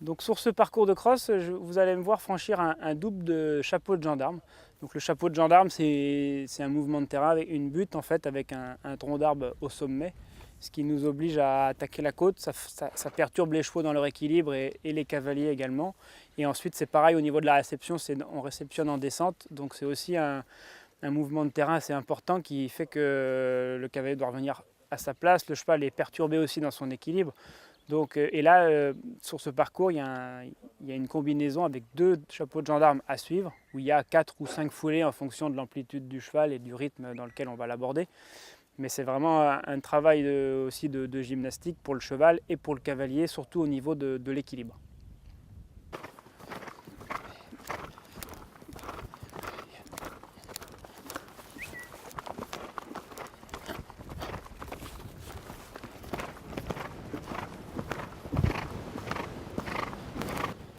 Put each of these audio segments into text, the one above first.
Donc sur ce parcours de cross, vous allez me voir franchir un double de chapeau de gendarme. Donc le chapeau de gendarme, c'est un mouvement de terrain avec une butte en fait, avec un tronc d'arbre au sommet, ce qui nous oblige à attaquer la côte. Ça perturbe les chevaux dans leur équilibre et les cavaliers également. Et ensuite c'est pareil au niveau de la réception, on réceptionne en descente, donc c'est aussi un mouvement de terrain assez important qui fait que le cavalier doit revenir à sa place, le cheval est perturbé aussi dans son équilibre. Donc, et là, sur ce parcours, il y a une combinaison avec 2 chapeaux de gendarme à suivre, où il y a 4 ou 5 foulées en fonction de l'amplitude du cheval et du rythme dans lequel on va l'aborder. Mais c'est vraiment un travail aussi de gymnastique pour le cheval et pour le cavalier, surtout au niveau de l'équilibre.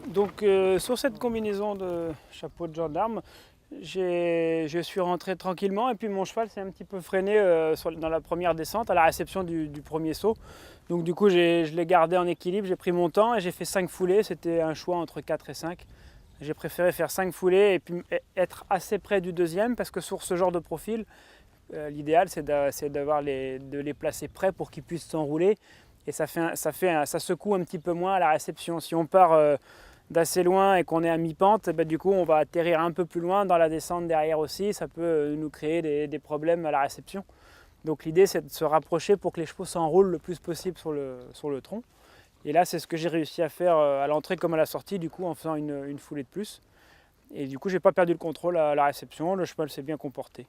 Donc sur cette combinaison de chapeau de gendarme, je suis rentré tranquillement et puis mon cheval s'est un petit peu freiné dans la première descente à la réception du premier saut. Donc du coup je l'ai gardé en équilibre, j'ai pris mon temps et j'ai fait 5 foulées, c'était un choix entre 4 et 5. J'ai préféré faire 5 foulées et puis être assez près du deuxième parce que sur ce genre de profil, l'idéal c'est de les placer près pour qu'ils puissent s'enrouler et ça secoue un petit peu moins à la réception. Si on part d'assez loin et qu'on est à mi-pente, du coup on va atterrir un peu plus loin dans la descente derrière aussi, ça peut nous créer des problèmes à la réception. Donc l'idée c'est de se rapprocher pour que les chevaux s'enroulent le plus possible sur le tronc. Et là c'est ce que j'ai réussi à faire à l'entrée comme à la sortie, du coup en faisant une foulée de plus. Et du coup j'ai pas perdu le contrôle à la réception, le cheval s'est bien comporté.